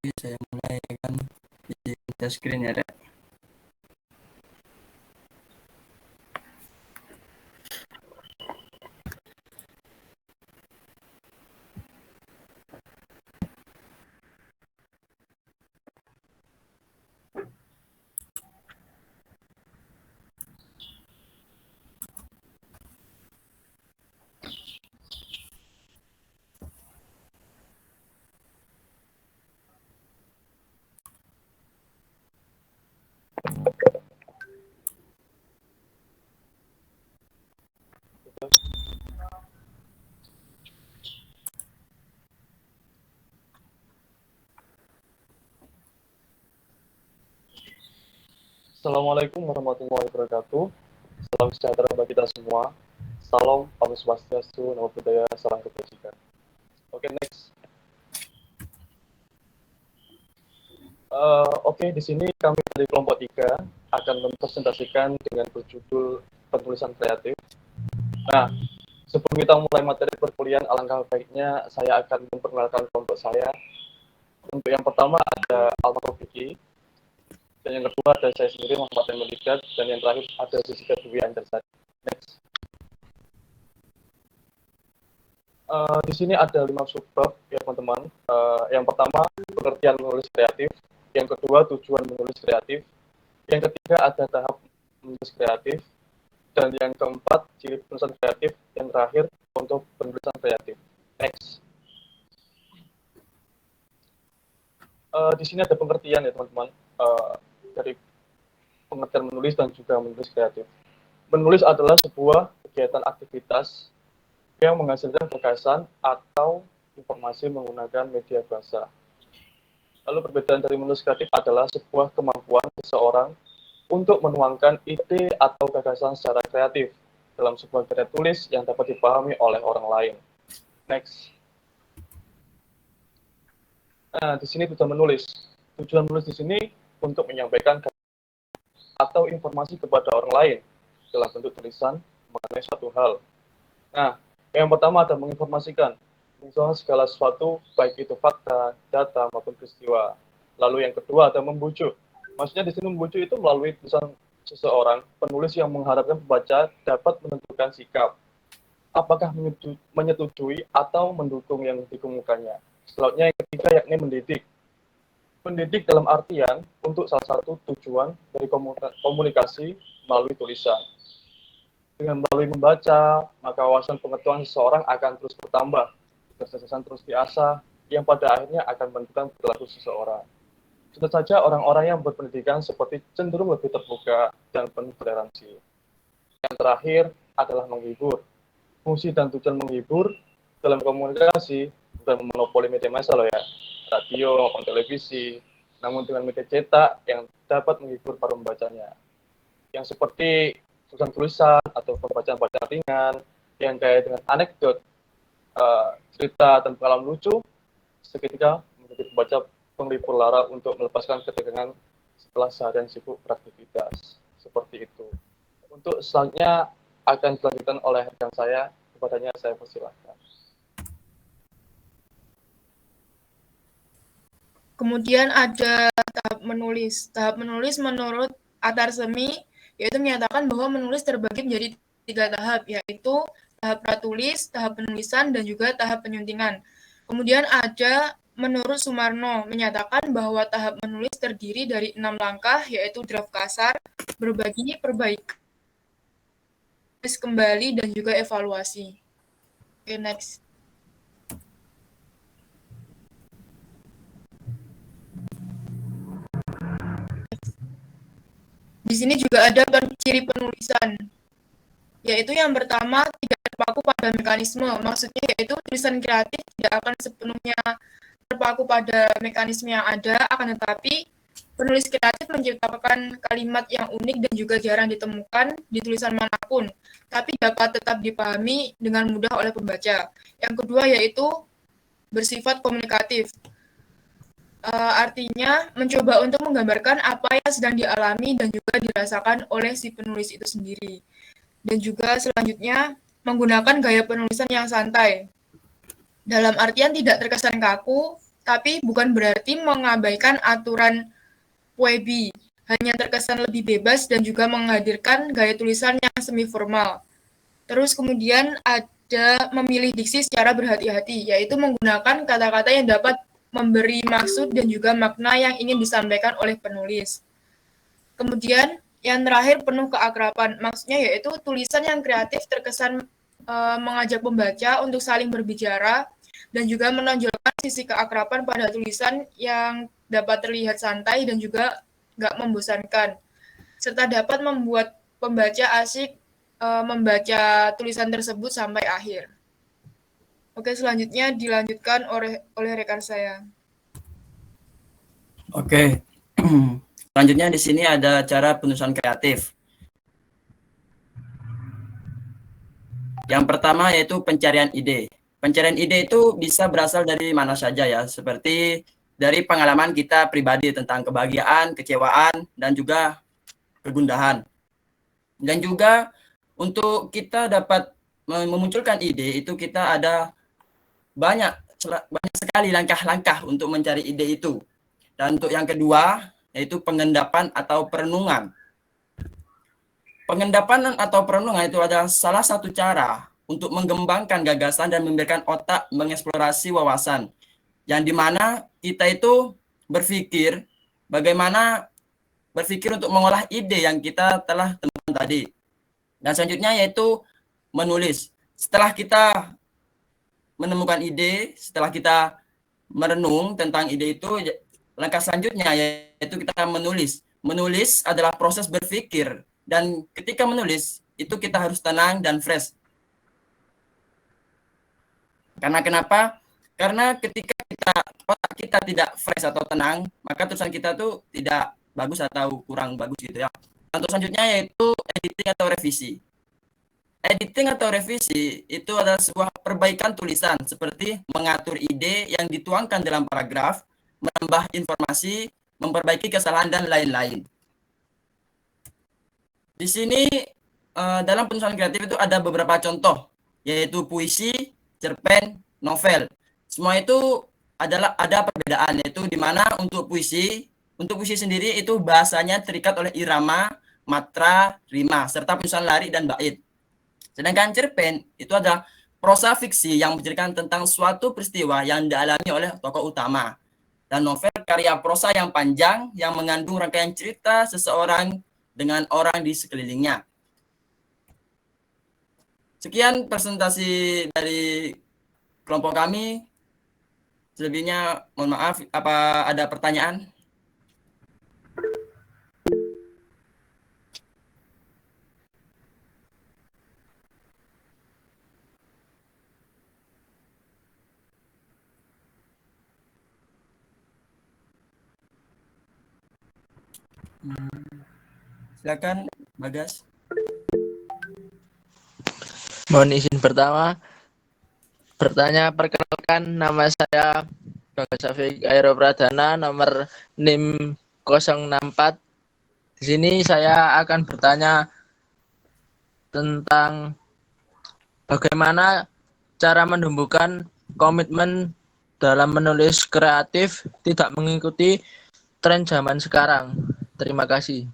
Saya mulai kan di share screen ya, Rek. Assalamualaikum warahmatullahi wabarakatuh. Salam sejahtera bagi kita semua. Salam, Om Swastiastu, Namo Buddhaya, salam kebajikan. Oke, next. Oke, di sini kami dari kelompok 3 akan mempresentasikan dengan berjudul penulisan kreatif. Nah, sebelum kita mulai materi perkuliahan, alangkah baiknya saya akan memperkenalkan kelompok saya. Untuk yang pertama ada almarhum Vicky, dan yang kedua ada saya sendiri, Muhammad Emelidat, dan yang terakhir ada Jessica Dwi Anjarsari. Next. Di sini ada 5 subbab ya teman-teman. Yang pertama pengertian menulis kreatif, yang kedua tujuan menulis kreatif, yang ketiga ada tahap menulis kreatif, dan yang keempat ciri penulisan kreatif, yang terakhir untuk penulisan kreatif. Next. Di sini ada pengertian ya teman-teman, dari pengertian menulis dan juga menulis kreatif. Menulis adalah sebuah kegiatan aktivitas yang menghasilkan gagasan atau informasi menggunakan media bahasa. Lalu perbedaan dari menulis kreatif adalah sebuah kemampuan seseorang untuk menuangkan ide atau gagasan secara kreatif dalam sebuah karya tulis yang dapat dipahami oleh orang lain. Next. Nah, di sini tujuan menulis. Tujuan menulis di sini untuk menyampaikan atau informasi kepada orang lain dalam bentuk tulisan mengenai suatu hal. Nah, yang pertama ada menginformasikan segala sesuatu, baik itu fakta, data, maupun peristiwa. Lalu yang kedua ada membujuk. Maksudnya di sini membujuk itu melalui tulisan seseorang, penulis yang mengharapkan pembaca dapat menentukan sikap, apakah menyetujui atau mendukung yang dikemukakannya. Selanjutnya yang ketiga yakni mendidik. Mendidik dalam artian untuk salah satu tujuan dari komunikasi melalui tulisan. Dengan melalui membaca, maka wawasan pengetahuan seseorang akan terus bertambah, kecerdasan terus diasah, yang pada akhirnya akan menentukan perilaku seseorang. Tentu saja orang-orang yang berpendidikan seperti cenderung lebih terbuka dan penuh toleransi. Yang terakhir adalah menghibur. Fungsi dan tujuan menghibur dalam komunikasi bukan monopoli media massa loh ya, radio maupun televisi, namun dengan media cetak yang dapat menghibur para pembacanya. Yang seperti tulisan atau pembacaan-bacaan ringan yang kaya dengan anekdot, cerita dan pengalaman lucu, seketika menjadi pembaca penghibur lara untuk melepaskan ketegangan setelah seharian sibuk beraktivitas. Seperti itu. Untuk selanjutnya akan dilanjutkan oleh rekan saya, kepadanya saya persilahkan. Kemudian ada tahap menulis. Tahap menulis menurut Atarsemi yaitu menyatakan bahwa menulis terbagi menjadi 3 tahap, yaitu tahap pratulis, tahap penulisan, dan juga tahap penyuntingan. Kemudian ada menurut Sumarno menyatakan bahwa tahap menulis terdiri dari 6 langkah, yaitu draft kasar, berbagi, perbaiki, tulis kembali, dan juga evaluasi. Oke, next. Di sini juga ada ciri penulisan, yaitu yang pertama tidak terpaku pada mekanisme, maksudnya yaitu tulisan kreatif tidak akan sepenuhnya terpaku pada mekanisme yang ada, akan tetapi penulis kreatif menciptakan kalimat yang unik dan juga jarang ditemukan di tulisan manapun, tapi dapat tetap dipahami dengan mudah oleh pembaca. Yang kedua yaitu bersifat komunikatif. Artinya mencoba untuk menggambarkan apa yang sedang dialami dan juga dirasakan oleh si penulis itu sendiri. Dan juga selanjutnya menggunakan gaya penulisan yang santai. Dalam artian tidak terkesan kaku, tapi bukan berarti mengabaikan aturan Puebi. Hanya terkesan lebih bebas dan juga menghadirkan gaya tulisan yang semi formal. Terus kemudian ada memilih diksi secara berhati-hati, yaitu menggunakan kata-kata yang dapat memberi maksud dan juga makna yang ingin disampaikan oleh penulis. Kemudian yang terakhir penuh keakraban, maksudnya yaitu tulisan yang kreatif terkesan mengajak pembaca untuk saling berbicara dan juga menonjolkan sisi keakraban pada tulisan yang dapat terlihat santai dan juga nggak membosankan, serta dapat membuat pembaca asik membaca tulisan tersebut sampai akhir. Oke, selanjutnya dilanjutkan oleh rekan saya. Oke. Selanjutnya di sini ada cara penulisan kreatif. Yang pertama yaitu pencarian ide. Pencarian ide itu bisa berasal dari mana saja ya, seperti dari pengalaman kita pribadi tentang kebahagiaan, kecewaan, dan juga kegundahan. Dan juga untuk kita dapat memunculkan ide itu kita ada banyak sekali langkah-langkah untuk mencari ide itu. Dan untuk yang kedua yaitu pengendapan atau perenungan. Pengendapan atau perenungan itu adalah salah satu cara untuk mengembangkan gagasan dan memberikan otak mengeksplorasi wawasan. Yang dimana kita itu berpikir bagaimana berpikir untuk mengolah ide yang kita telah temukan tadi. Dan selanjutnya yaitu menulis. Setelah kita menemukan ide, setelah kita merenung tentang ide itu, langkah selanjutnya yaitu kita menulis. Menulis adalah proses berpikir, dan ketika menulis itu kita harus tenang dan fresh. Karena kenapa? Karena ketika otak kita tidak fresh atau tenang, maka tulisan kita tuh tidak bagus atau kurang bagus gitu ya. Untuk selanjutnya yaitu editing atau revisi. Editing atau revisi itu adalah sebuah perbaikan tulisan seperti mengatur ide yang dituangkan dalam paragraf, menambah informasi, memperbaiki kesalahan, dan lain-lain. Di sini dalam penulisan kreatif itu ada beberapa contoh, yaitu puisi, cerpen, novel. Semua itu ada perbedaan, yaitu di mana untuk puisi sendiri itu bahasanya terikat oleh irama, matra, rima, serta penyusunan lari dan bait. Sedangkan cerpen itu adalah prosa fiksi yang menceritakan tentang suatu peristiwa yang dialami oleh tokoh utama. Dan novel karya prosa yang panjang yang mengandung rangkaian cerita seseorang dengan orang di sekelilingnya. Sekian presentasi dari kelompok kami. Selebihnya mohon maaf, apa ada pertanyaan? Silakan, Bagas. Mohon izin bertanya, perkenalkan, nama saya Bagas Syafiq Aero Pradana, nomor NIM 064. Di sini saya akan bertanya tentang bagaimana cara menumbuhkan komitmen dalam menulis kreatif tidak mengikuti tren zaman sekarang. Terima kasih.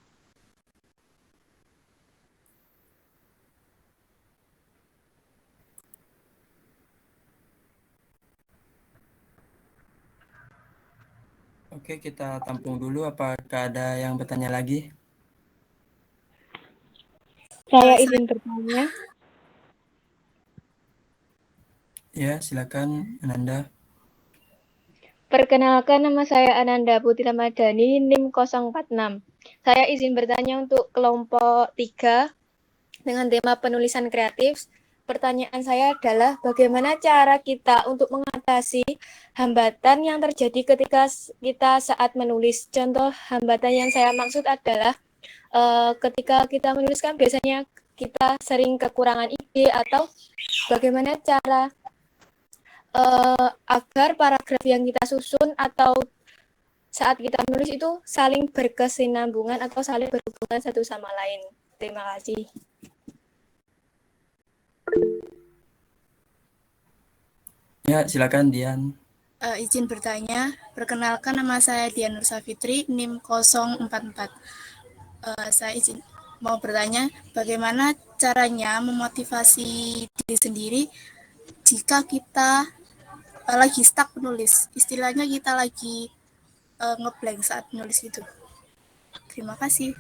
Oke, kita tampung dulu. Apakah ada yang bertanya lagi? Saya izin bertanya. Ya, silakan Ananda. Perkenalkan, nama saya Ananda Putri Ramadhani, NIM 046. Saya izin bertanya untuk kelompok 3 dengan tema penulisan kreatif. Pertanyaan saya adalah bagaimana cara kita untuk mengatasi hambatan yang terjadi ketika kita saat menulis. Contoh hambatan yang saya maksud adalah ketika kita menuliskan biasanya kita sering kekurangan ide, atau bagaimana cara agar paragraf yang kita susun atau saat kita menulis itu saling berkesinambungan atau saling berhubungan satu sama lain. Terima kasih. Ya, silakan Dian. Izin bertanya, perkenalkan nama saya Dian Nur Safitri, NIM 044. Saya izin mau bertanya, bagaimana caranya memotivasi diri sendiri jika kita lagi stuck menulis, istilahnya kita lagi ngeblank saat menulis itu. Terima kasih.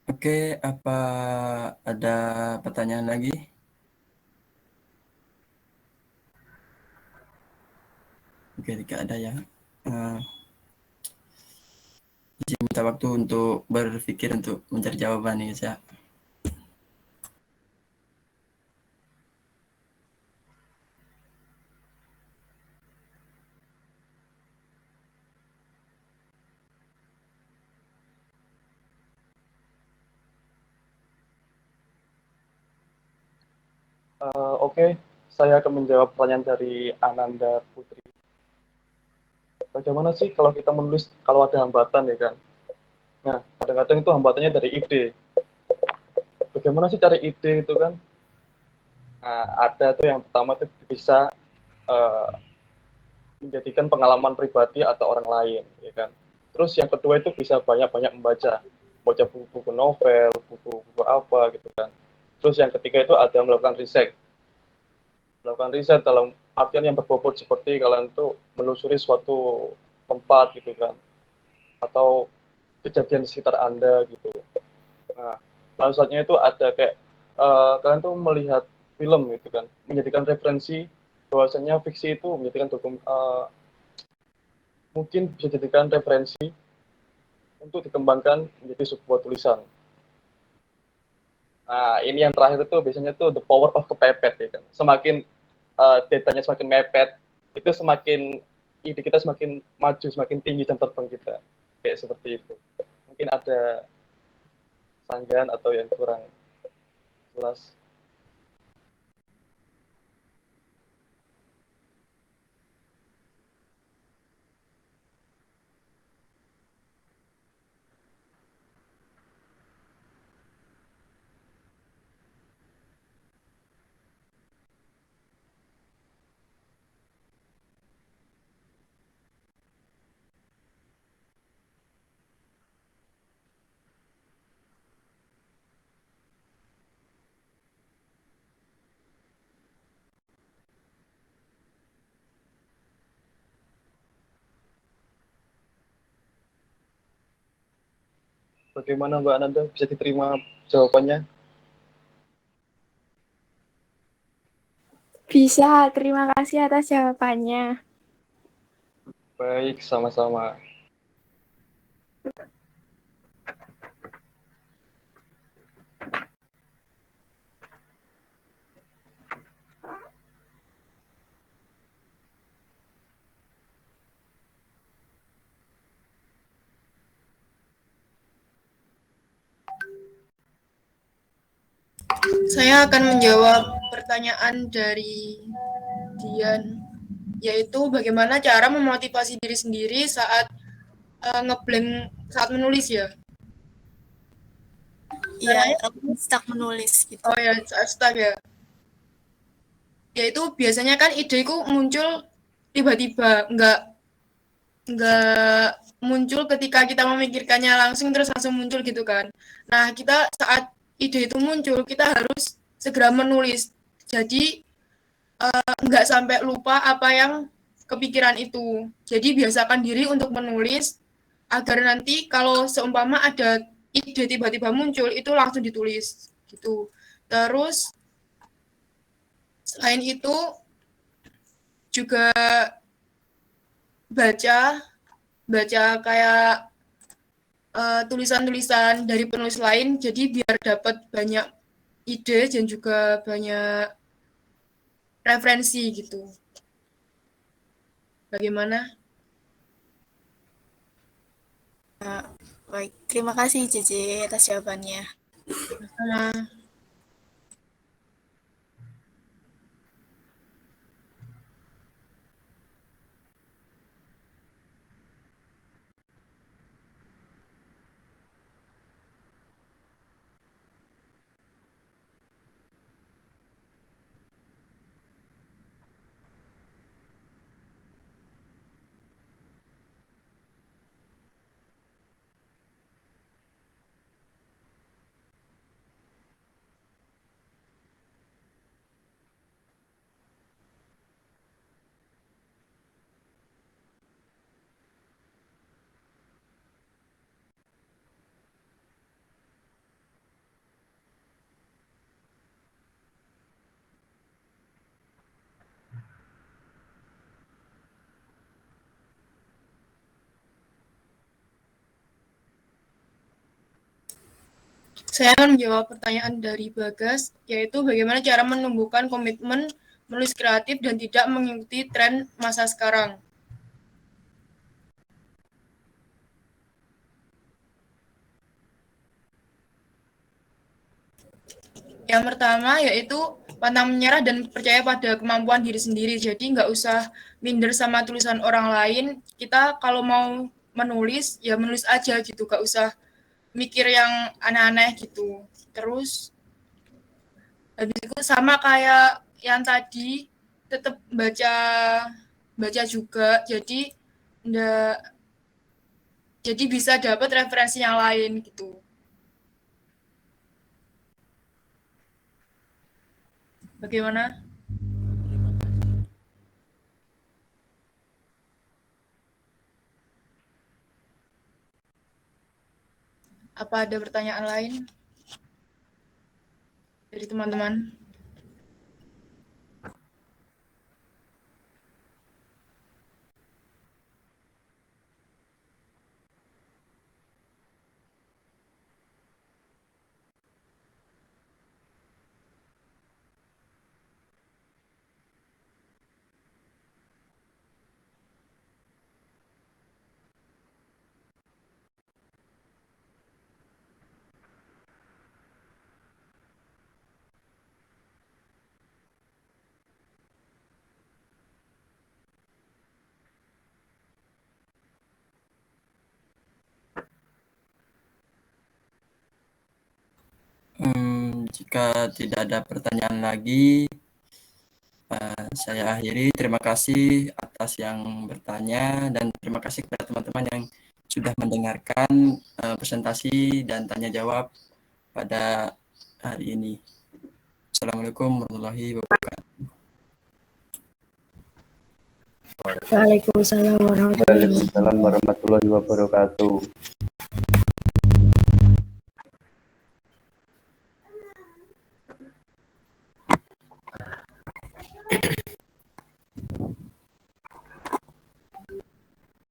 Oke, apa ada pertanyaan lagi? Oke, tidak ada ya. Izin minta waktu untuk berpikir untuk mencari jawaban nih, ya. Oke, saya akan menjawab pertanyaan dari Ananda Putri. Bagaimana sih kalau kita menulis kalau ada hambatan ya kan? Nah, kadang-kadang itu hambatannya dari ide. Bagaimana sih cari ide itu kan? Nah, ada tuh yang pertama tuh bisa menjadikan pengalaman pribadi atau orang lain, ya kan? Terus yang kedua itu bisa banyak-banyak membaca buku-buku novel, buku-buku apa gitu kan. Terus yang ketiga itu ada melakukan riset dalam artian yang berbobot seperti kalian tuh menelusuri suatu tempat gitu kan, atau kejadian di sekitar Anda gitu. Nah, lalu selanjutnya itu ada kayak kalian tuh melihat film gitu kan, menjadikan referensi bahwasanya fiksi itu menjadikan mungkin bisa dijadikan referensi untuk dikembangkan menjadi sebuah tulisan. Nah, ini yang terakhir itu biasanya tuh the power of kepepet ya kan. Semakin datanya semakin mepet, itu semakin ide kita semakin maju, semakin tinggi jam terbang kita. Kayak seperti itu. Mungkin ada sanggahan atau yang kurang jelas. Bagaimana Mbak Ananda, bisa diterima jawabannya? Bisa, terima kasih atas jawabannya. Baik, sama-sama. Saya akan menjawab pertanyaan dari Dian, yaitu bagaimana cara memotivasi diri sendiri saat ngeblank saat menulis ya. Iya, stuck menulis gitu. Oh ya, saat stuck ya. Yaitu biasanya kan ideku muncul tiba-tiba, nggak muncul ketika kita memikirkannya langsung muncul gitu kan. Nah, kita saat ide itu muncul, kita harus segera menulis. Jadi nggak sampai lupa apa yang kepikiran itu. Jadi biasakan diri untuk menulis agar nanti kalau seumpama ada ide tiba-tiba muncul itu langsung ditulis gitu. Terus selain itu juga baca kayak tulisan-tulisan dari penulis lain, jadi biar dapat banyak ide dan juga banyak referensi gitu. Bagaimana? Baik, terima kasih JJ atas jawabannya. Sama. Saya akan menjawab pertanyaan dari Bagas, yaitu bagaimana cara menumbuhkan komitmen menulis kreatif dan tidak mengikuti tren masa sekarang. Yang pertama yaitu pantang menyerah dan percaya pada kemampuan diri sendiri. Jadi nggak usah minder sama tulisan orang lain. Kita kalau mau menulis, ya menulis aja gitu. Nggak usah mikir yang aneh-aneh gitu. Terus habis itu sama kayak yang tadi, tetap baca juga. Ndak, jadi bisa dapat referensi yang lain gitu. Bagaimana? Apa ada pertanyaan lain dari teman-teman? Jika tidak ada pertanyaan lagi, saya akhiri. Terima kasih atas yang bertanya dan terima kasih kepada teman-teman yang sudah mendengarkan presentasi dan tanya jawab pada hari ini. Assalamualaikum warahmatullahi wabarakatuh. Waalaikumsalam warahmatullahi wabarakatuh. Waalaikumsalam warahmatullahi wabarakatuh.